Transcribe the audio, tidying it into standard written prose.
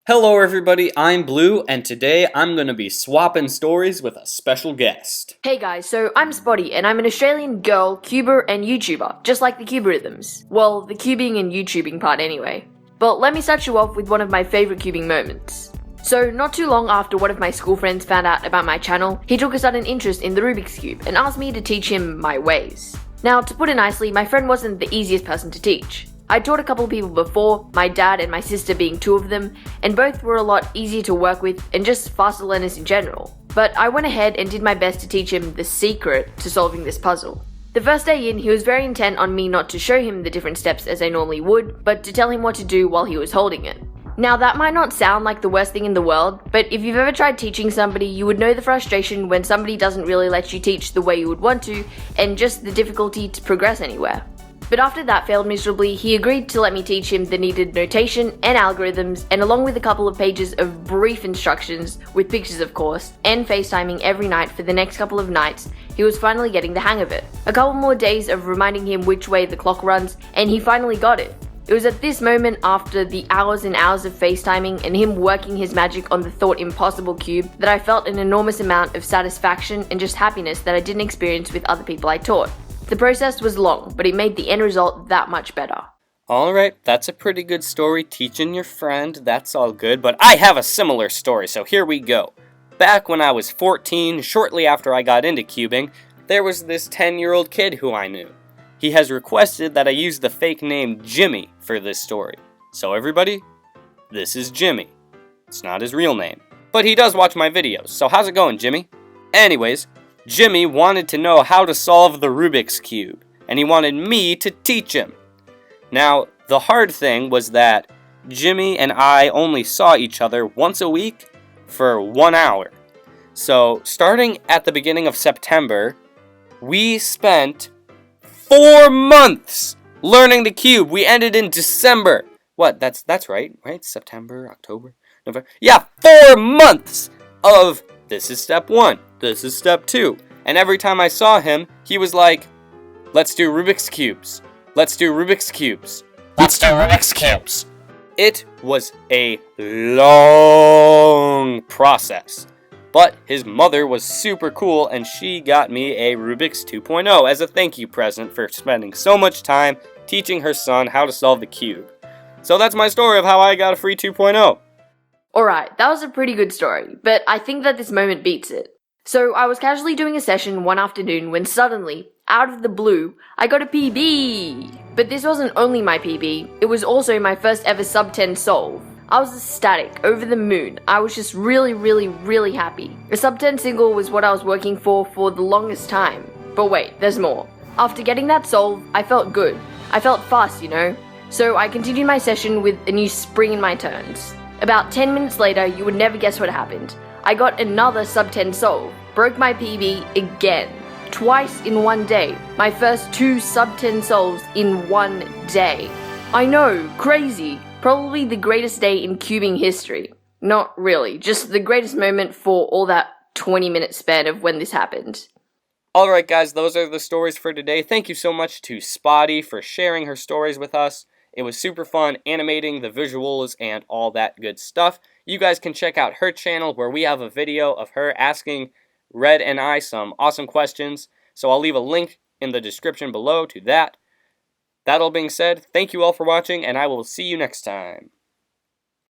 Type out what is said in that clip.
Hello everybody, I'm Blue, and today I'm going to be swapping stories with a special guest. Hey guys, so I'm Spotty, and I'm an Australian girl, cuber, and YouTuber, just like the Cubeorithms. Well, the cubing and YouTubing part anyway. But let me start you off with one of my favourite cubing moments. So, not too long after one of my school friends found out about my channel, he took a sudden interest in the Rubik's Cube and asked me to teach him my ways. Now, to put it nicely, my friend wasn't the easiest person to teach. I taught a couple of people before, my dad and my sister being two of them, and both were a lot easier to work with and just faster learners in general. But I went ahead and did my best to teach him the secret to solving this puzzle. The first day in, he was very intent on me not to show him the different steps as I normally would, but to tell him what to do while he was holding it. Now that might not sound like the worst thing in the world, but if you've ever tried teaching somebody, you would know the frustration when somebody doesn't really let you teach the way you would want to, and just the difficulty to progress anywhere. But after that failed miserably, he agreed to let me teach him the needed notation and algorithms, and along with a couple of pages of brief instructions, with pictures of course, and FaceTiming every night for the next couple of nights, he was finally getting the hang of it. A couple more days of reminding him which way the clock runs, and he finally got it. It was at this moment, after the hours and hours of FaceTiming and him working his magic on the thought impossible cube, that I felt an enormous amount of satisfaction and just happiness that I didn't experience with other people I taught. The process was long, but it made the end result that much better. Alright, that's a pretty good story, teaching your friend, that's all good, but I have a similar story, so here we go. Back when I was 14, shortly after I got into cubing, there was this 10-year-old kid who I knew. He has requested that I use the fake name Jimmy for this story. So everybody, this is Jimmy. It's not his real name. But he does watch my videos, so how's it going, Jimmy? Anyways, Jimmy wanted to know how to solve the Rubik's Cube, and he wanted me to teach him. Now, the hard thing was that Jimmy and I only saw each other once a week for 1 hour. So, starting at the beginning of September, we spent 4 months learning the cube. We ended in December. What? That's right? September, October, November. Yeah, 4 months of this is step 1. This is step 2. And every time I saw him, he was like, let's do Rubik's Cubes. Let's do Rubik's Cubes. Let's do Rubik's Cubes. It was a long process. But his mother was super cool and she got me a Rubik's 2.0 as a thank you present for spending so much time teaching her son how to solve the cube. So that's my story of how I got a free 2.0. Alright, that was a pretty good story, but I think that this moment beats it. So I was casually doing a session one afternoon when suddenly, out of the blue, I got a PB! But this wasn't only my PB, it was also my first ever sub 10 solve. I was ecstatic, over the moon. I was just really happy. A sub 10 single was what I was working for the longest time. But wait, there's more. After getting that solve, I felt good. I felt fast, you know? So I continued my session with a new spring in my turns. About 10 minutes later, you would never guess what happened. I got another sub 10 solve, broke my PB again. Twice in one day. My first 2 sub 10 solves in one day. I know, crazy. Probably the greatest day in cubing history. Not really, just the greatest moment for all that 20-minute span of when this happened. Alright guys, those are the stories for today. Thank you so much to Spotty for sharing her stories with us. It was super fun animating the visuals and all that good stuff. You guys can check out her channel where we have a video of her asking Red and I some awesome questions. So I'll leave a link in the description below to that. That all being said, thank you all for watching and I will see you next time.